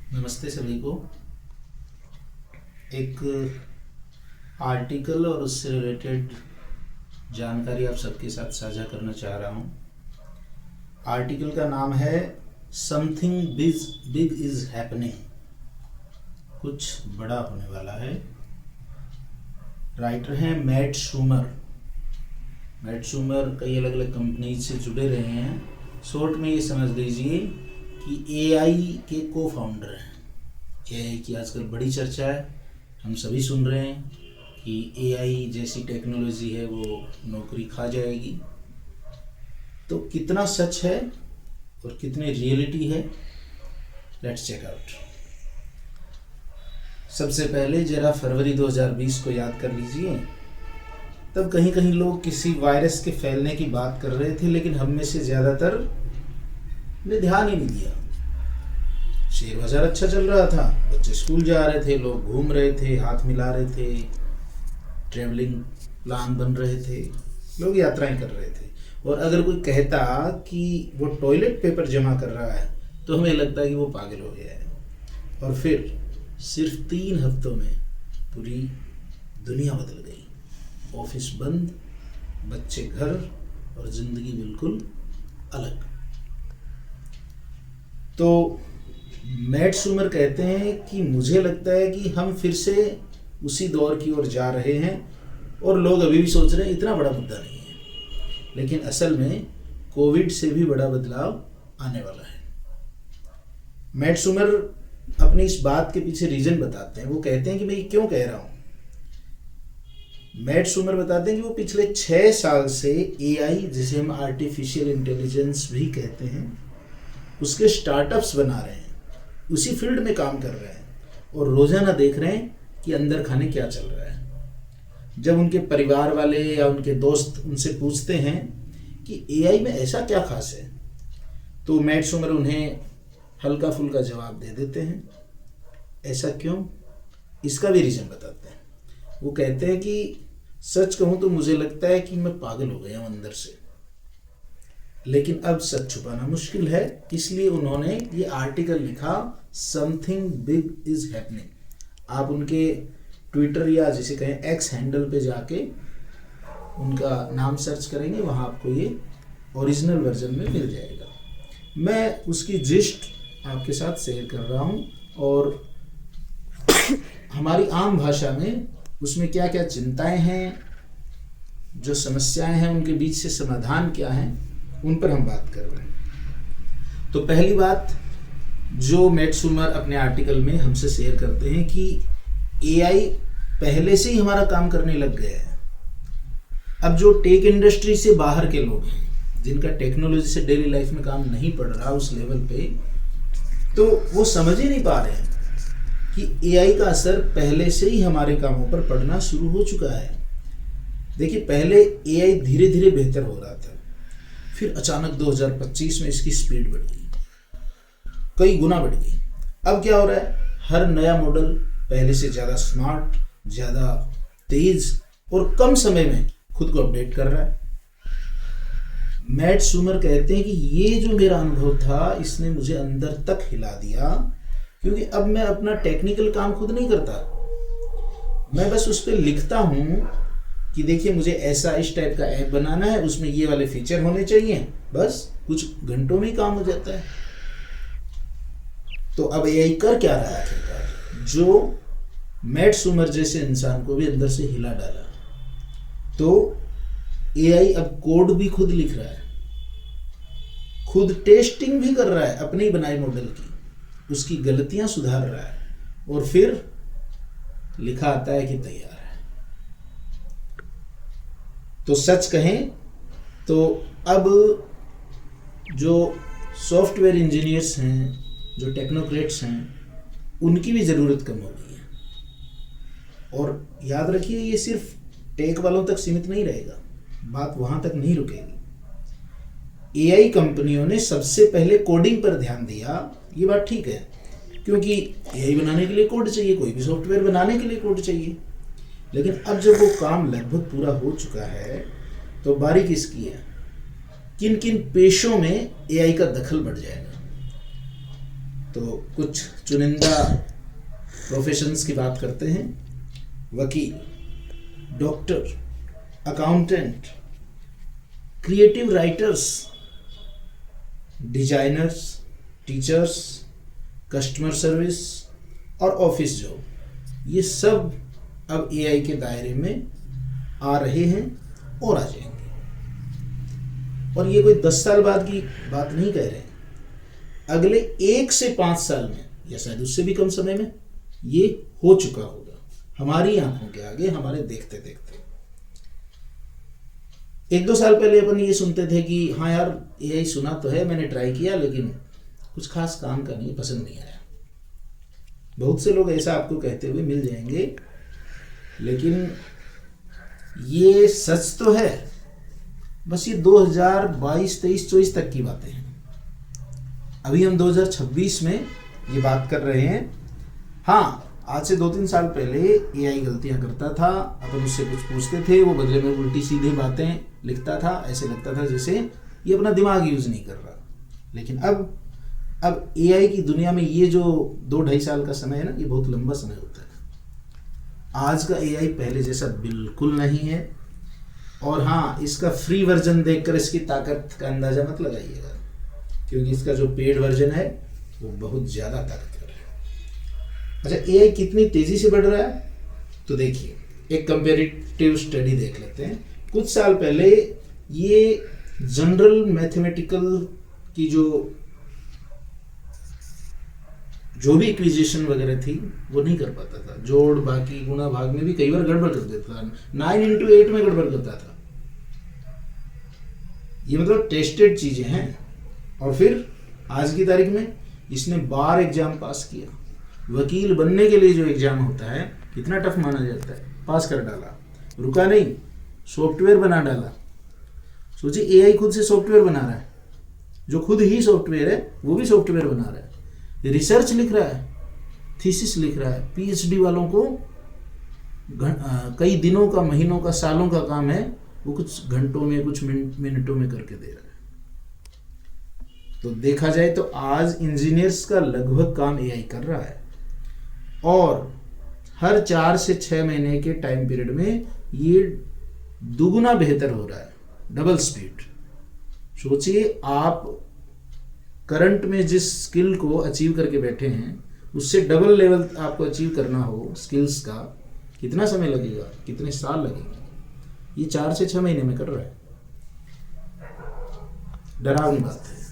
नमस्ते सभी को। एक आर्टिकल और उससे रिलेटेड जानकारी आप सबके साथ साझा करना चाह रहा हूँ। आर्टिकल का नाम है समथिंग बिग इज हैपनिंग, कुछ बड़ा होने वाला है। राइटर हैं मैट शूमर। मैट शूमर कई अलग अलग कंपनी से जुड़े रहे हैं। शॉर्ट में ये समझ लीजिए कि एआई के को फाउंडर हैं। एआई की आजकल बड़ी चर्चा है, हम सभी सुन रहे हैं कि एआई जैसी टेक्नोलॉजी है वो नौकरी खा जाएगी। तो कितना सच है और कितनी रियलिटी है, लेट्स चेक आउट। सबसे पहले जरा फरवरी 2020 को याद कर लीजिए। तब कहीं कहीं लोग किसी वायरस के फैलने की बात कर रहे थे, लेकिन हम में से ज़्यादातर ने ध्यान ही नहीं दिया। शेयर बाजार अच्छा चल रहा था, बच्चे स्कूल जा रहे थे, लोग घूम रहे थे, हाथ मिला रहे थे, ट्रैवलिंग प्लान बन रहे थे, लोग यात्राएं कर रहे थे। और अगर कोई कहता कि वो टॉयलेट पेपर जमा कर रहा है तो हमें लगता है कि वो पागल हो गया है। और फिर सिर्फ 3 हफ्तों में पूरी दुनिया बदल गई। ऑफिस बंद, बच्चे घर और ज़िंदगी बिल्कुल अलग। तो मैट शूमर कहते हैं कि मुझे लगता है कि हम फिर से उसी दौर की ओर जा रहे हैं और लोग अभी भी सोच रहे हैं इतना बड़ा मुद्दा नहीं है, लेकिन असल में कोविड से भी बड़ा बदलाव आने वाला है। मैट शूमर अपनी इस बात के पीछे रीजन बताते हैं। वो कहते हैं कि मैं ये क्यों कह रहा हूँ। मैट शूमर बताते हैं कि वो पिछले 6 साल से एआई, जिसे हम आर्टिफिशियल इंटेलिजेंस भी कहते हैं, उसके स्टार्टअप्स बना रहे हैं, उसी फील्ड में काम कर रहे हैं और रोजाना देख रहे हैं कि अंदर खाने क्या चल रहा है। जब उनके परिवार वाले या उनके दोस्त उनसे पूछते हैं कि एआई में ऐसा क्या खास है, तो मैट शूमर उन्हें हल्का फुल्का जवाब दे देते हैं। ऐसा क्यों, इसका भी रीजन बताते हैं। वो कहते हैं कि सच कहूँ तो मुझे लगता है कि मैं पागल हो गया हूँ अंदर से, लेकिन अब सच छुपाना मुश्किल है, इसलिए उन्होंने ये आर्टिकल लिखा, समथिंग बिग इज हैपनिंग। आप उनके ट्विटर या जिसे कहें एक्स हैंडल पे जाके उनका नाम सर्च करेंगे, वहाँ आपको ये ओरिजिनल वर्जन में मिल जाएगा। मैं उसकी जिस्ट आपके साथ शेयर कर रहा हूँ और हमारी आम भाषा में उसमें क्या क्या चिंताएं हैं, जो समस्याएं हैं, उनके बीच से समाधान क्या हैं, उन पर हम बात कर रहे हैं। तो पहली बात जो मैट शूमर अपने आर्टिकल में हमसे शेयर करते हैं कि एआई पहले से ही हमारा काम करने लग गया है। अब जो टेक इंडस्ट्री से बाहर के लोग हैं, जिनका टेक्नोलॉजी से डेली लाइफ में काम नहीं पड़ रहा उस लेवल पे, तो वो समझ ही नहीं पा रहे हैं कि एआई का असर पहले से ही हमारे कामों पर पड़ना शुरू हो चुका है। देखिए, पहले एआई धीरे धीरे बेहतर हो रहा था, फिर अचानक 2025 में इसकी स्पीड बढ़ गई, कई गुना बढ़ गई। अब क्या हो रहा है, हर नया मॉडल पहले से ज़्यादा स्मार्ट, ज़्यादा तेज और कम समय में खुद को अपडेट कर रहा है। मैट शूमर कहते हैं कि ये जो मेरा अनुभव था, इसने मुझे अंदर तक हिला दिया, क्योंकि अब मैं अपना टेक्निकल काम खुद नहीं करता, मैं बस उस पर लिखता हूँ कि देखिए मुझे ऐसा इस टाइप का ऐप बनाना है, उसमें ये वाले फीचर होने चाहिए, बस कुछ घंटों में ही काम हो जाता है। तो अब एआई कर क्या रहा है आखिरकार, जो मैट शूमर जैसे इंसान को भी अंदर से हिला डाला। तो एआई अब कोड भी खुद लिख रहा है, खुद टेस्टिंग भी कर रहा है अपनी बनाई मॉडल की, उसकी गलतियां सुधार रहा है और फिर लिखा आता है कि तैयार है। तो सच कहें तो अब जो सॉफ्टवेयर इंजीनियर्स हैं, जो टेक्नोक्रेट्स हैं, उनकी भी ज़रूरत कम हो गई है। और याद रखिए, ये सिर्फ टेक वालों तक सीमित नहीं रहेगा, बात वहाँ तक नहीं रुकेगी। एआई कंपनियों ने सबसे पहले कोडिंग पर ध्यान दिया, ये बात ठीक है, क्योंकि एआई बनाने के लिए कोड चाहिए, कोई भी सॉफ्टवेयर बनाने के लिए कोड चाहिए। लेकिन अब जब वो काम लगभग पूरा हो चुका है, तो बारी किसकी है, किन किन पेशों में एआई का दखल बढ़ जाएगा। तो कुछ चुनिंदा प्रोफेशंस की बात करते हैं। वकील, doctor, accountant, creative writers, designers, teachers, customer service और ऑफिस जॉब, ये सब अब एआई के दायरे में आ रहे हैं और आ जाएंगे। और ये कोई 10 साल बाद की बात नहीं कह रहे हैं, अगले 1 से 5 साल में या शायद उससे भी कम समय में ये हो चुका होगा हमारी आंखों के आगे, हमारे देखते देखते। 1-2 साल पहले अपन ये सुनते थे कि हाँ यार एआई सुना तो है, मैंने ट्राई किया लेकिन कुछ खास काम का नहीं, पसंद नहीं आया। बहुत से लोग ऐसा आपको कहते हुए मिल जाएंगे, लेकिन ये सच तो है, बस ये 2022, 23, 24 तक की बातें हैं। अभी हम 2026 में ये बात कर रहे हैं। हाँ, आज से 2-3 साल पहले एआई गलतियां करता था, अपन उससे कुछ पूछते थे, वो बदले में उल्टी सीधी बातें लिखता था, ऐसे लगता था जैसे ये अपना दिमाग यूज नहीं कर रहा। लेकिन अब एआई की दुनिया में ये जो 2-2.5 साल का समय है ना, ये बहुत लंबा समय होता है। आज का एआई पहले जैसा बिल्कुल नहीं है। और हाँ, इसका फ्री वर्जन देखकर इसकी ताकत का अंदाजा मत लगाइएगा, क्योंकि इसका जो पेड वर्जन है वो बहुत ज़्यादा ताकतवर है। अच्छा, एआई कितनी तेज़ी से बढ़ रहा है, तो देखिए एक कंपेरेटिव स्टडी देख लेते हैं। कुछ साल पहले ये जनरल मैथमेटिकल की जो भी इक्विजेशन वगैरह थी वो नहीं कर पाता था। जोड़, बाकी, गुणा, भाग में भी कई बार गड़बड़ कर देता था। 9x8 में गड़बड़ करता था। ये मतलब टेस्टेड चीजें हैं। और फिर आज की तारीख में इसने बार एग्जाम पास किया। वकील बनने के लिए जो एग्जाम होता है कितना टफ माना जाता है, पास कर डाला। रुका नहीं, सॉफ्टवेयर बना डाला। सोचिए एआई खुद से सॉफ्टवेयर बना रहा है, जो खुद ही सॉफ्टवेयर है वो भी सॉफ्टवेयर बना रहा है, रिसर्च लिख रहा है, थीसिस लिख रहा है। पीएचडी वालों को कई दिनों का, महीनों का, सालों का काम है, वो कुछ घंटों में, कुछ मिनटों में करके दे रहा है। तो देखा जाए तो आज इंजीनियर्स का लगभग काम एआई कर रहा है, और हर 4 से 6 महीने के टाइम पीरियड में ये दुगुना बेहतर हो रहा है, डबल स्पीड। सोचिए आप करंट में जिस स्किल को अचीव करके बैठे हैं, उससे डबल लेवल आपको अचीव करना हो स्किल्स का, कितना समय लगेगा, कितने साल लगेंगे। ये 4 से 6 महीने में कर रहा है। डरावनी बात है,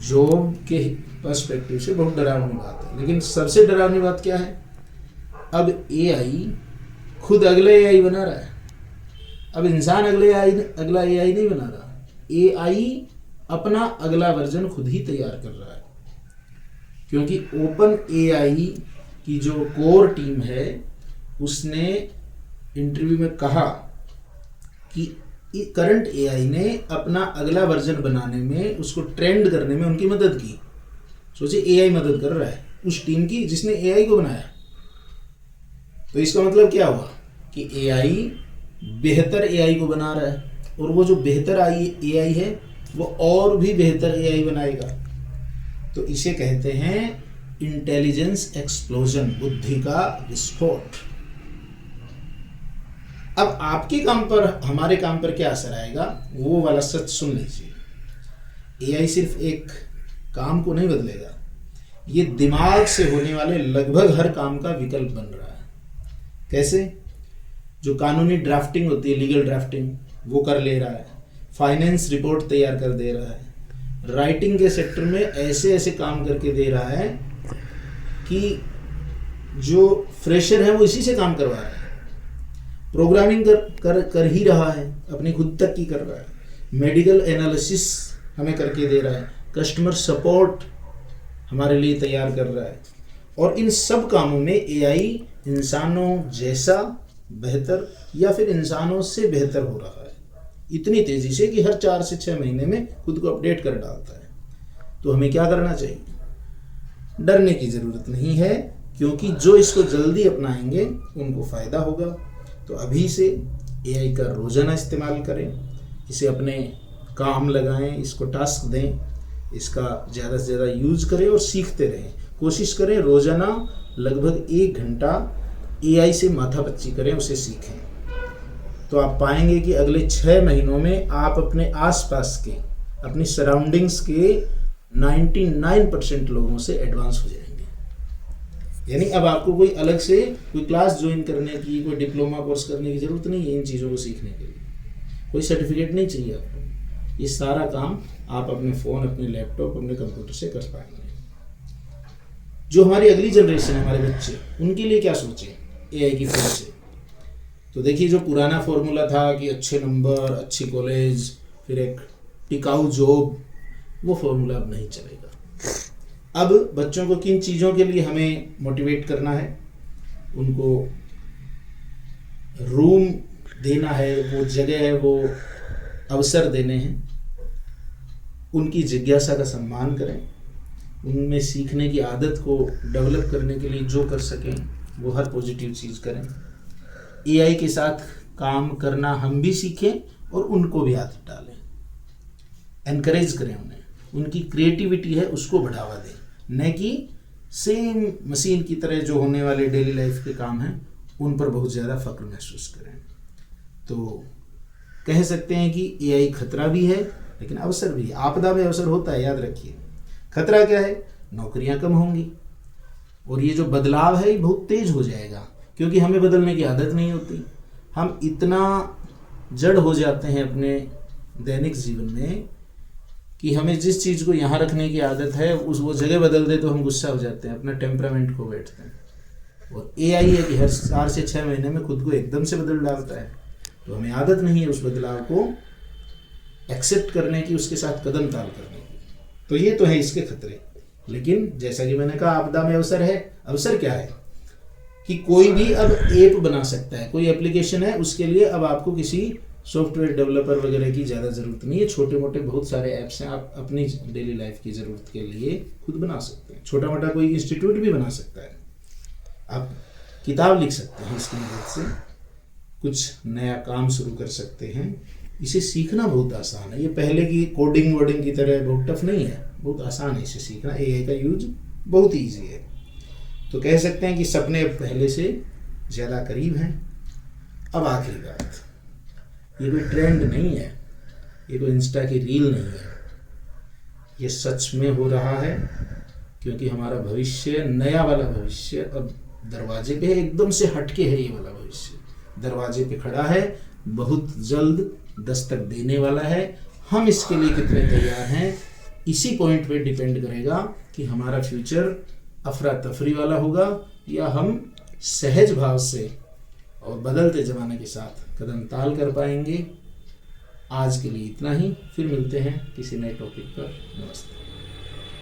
जॉब के पर्सपेक्टिव से बहुत डरावनी बात है। लेकिन सबसे डरावनी बात क्या है, अब एआई खुद अगला एआई बना रहा है। अब इंसान अगला एआई नहीं बना रहा, एआई अपना अगला वर्जन खुद ही तैयार कर रहा है। क्योंकि ओपन एआई की जो कोर टीम है, उसने इंटरव्यू में कहा कि करंट एआई ने अपना अगला वर्जन बनाने में, उसको ट्रेंड करने में उनकी मदद की। सोचिए एआई मदद कर रहा है उस टीम की जिसने एआई को बनाया। तो इसका मतलब क्या हुआ कि एआई बेहतर एआई को बना रहा है, और वो जो बेहतर एआई है वो और भी बेहतर एआई बनाएगा। तो इसे कहते हैं इंटेलिजेंस एक्सप्लोजन, बुद्धि का विस्फोट। अब आपके काम पर, हमारे काम पर क्या असर आएगा, वो वाला सच सुन लीजिए। एआई सिर्फ एक काम को नहीं बदलेगा, ये दिमाग से होने वाले लगभग हर काम का विकल्प बन रहा है। कैसे? जो कानूनी ड्राफ्टिंग होती है, लीगल ड्राफ्टिंग, वो कर ले रहा है। फाइनेंस रिपोर्ट तैयार कर दे रहा है। राइटिंग के सेक्टर में ऐसे ऐसे काम करके दे रहा है कि जो फ्रेशर है वो इसी से काम करवा रहा है। प्रोग्रामिंग कर ही रहा है, अपनी खुद तक की कर रहा है। मेडिकल एनालिसिस हमें करके दे रहा है। कस्टमर सपोर्ट हमारे लिए तैयार कर रहा है। और इन सब कामों में एआई इंसानों जैसा बेहतर या फिर इंसानों से बेहतर हो रहा है, इतनी तेजी से कि हर 4 से 6 महीने में खुद को अपडेट कर डालता है। तो हमें क्या करना चाहिए? डरने की जरूरत नहीं है, क्योंकि जो इसको जल्दी अपनाएंगे उनको फायदा होगा। तो अभी से एआई का रोजाना इस्तेमाल करें, इसे अपने काम लगाएं, इसको टास्क दें, इसका ज़्यादा से ज़्यादा यूज करें और सीखते रहें। कोशिश करें रोज़ाना लगभग 1 घंटा AI से माथापच्ची करें, उसे सीखें। तो आप पाएंगे कि अगले 6 महीनों में आप अपने आसपास के, अपनी सराउंडिंग्स के 99% लोगों से एडवांस हो जाएंगे। यानी अब आपको कोई अलग से कोई क्लास ज्वाइन करने की, कोई डिप्लोमा कोर्स करने की ज़रूरत नहीं है इन चीज़ों को सीखने के लिए। कोई सर्टिफिकेट नहीं चाहिए आपको। ये सारा काम आप अपने फ़ोन, अपने लैपटॉप, अपने कंप्यूटर से कर पाएंगे। जो हमारी अगली जनरेशन है, हमारे बच्चे, उनके लिए क्या सोचें AI की फील्ड से? तो देखिए, जो पुराना फॉर्मूला था कि अच्छे नंबर, अच्छी कॉलेज, फिर एक टिकाऊ जॉब, वो फॉर्मूला अब नहीं चलेगा। अब बच्चों को किन चीज़ों के लिए हमें मोटिवेट करना है? उनको रूम देना है, वो जगह है, वो अवसर देने हैं। उनकी जिज्ञासा का सम्मान करें। उनमें सीखने की आदत को डेवलप करने के लिए जो कर सकें वो हर पॉजिटिव चीज़ करें। AI के साथ काम करना हम भी सीखें और उनको भी आदत डालें। एनकरेज करें उन्हें, उनकी क्रिएटिविटी है उसको बढ़ावा दें, न कि सेम मशीन की तरह जो होने वाले डेली लाइफ के काम हैं उन पर बहुत ज़्यादा फ़क्र महसूस करें। तो कह सकते हैं कि AI खतरा भी है लेकिन अवसर भी है। आपदा में अवसर होता है, याद रखिए। खतरा क्या है? नौकरियां कम होंगी और ये जो बदलाव है ये बहुत तेज हो जाएगा, क्योंकि हमें बदलने की आदत नहीं होती। हम इतना जड़ हो जाते हैं अपने दैनिक जीवन में कि हमें जिस चीज़ को यहाँ रखने की आदत है वो जगह बदल दे तो हम गुस्सा हो जाते हैं, अपना टेम्परामेंट खो बैठते हैं। और AI है कि हर 4 से 6 महीने में खुद को एकदम से बदल डालता है। तो हमें आदत नहीं है उस बदलाव को एक्सेप्ट करने की, उसके साथ कदम ताल करने की। तो ये तो है इसके खतरे। लेकिन जैसा कि मैंने कहा, आपदा में अवसर है। अवसर क्या है कि कोई भी अब ऐप बना सकता है, कोई एप्लीकेशन है, उसके लिए अब आपको किसी सॉफ्टवेयर डेवलपर वगैरह की ज़्यादा ज़रूरत नहीं है। छोटे मोटे बहुत सारे ऐप्स हैं, आप अपनी डेली लाइफ की ज़रूरत के लिए खुद बना सकते हैं। छोटा मोटा कोई इंस्टीट्यूट भी बना सकता है। आप किताब लिख सकते हैं, इसकी मदद से कुछ नया काम शुरू कर सकते हैं। इसे सीखना बहुत आसान है। ये पहले की कोडिंग वोडिंग की तरह बहुत टफ नहीं है, बहुत आसान है इसे सीखना। AI का यूज बहुत ईजी है। तो कह सकते हैं कि सपने अब पहले से ज़्यादा करीब हैं। अब आखिरी बात, ये कोई ट्रेंड नहीं है, ये कोई इंस्टा की रील नहीं है, ये सच में हो रहा है। क्योंकि हमारा भविष्य, नया वाला भविष्य अब दरवाजे पे है, एकदम से हटके है। ये वाला भविष्य दरवाजे पे खड़ा है, बहुत जल्द दस्तक देने वाला है। हम इसके लिए कितने तैयार हैं, इसी पॉइंट पे डिपेंड करेगा कि हमारा फ्यूचर अफरा तफरी वाला होगा या हम सहज भाव से और बदलते ज़माने के साथ कदम ताल कर पाएंगे। आज के लिए इतना ही, फिर मिलते हैं किसी नए टॉपिक पर। नमस्ते।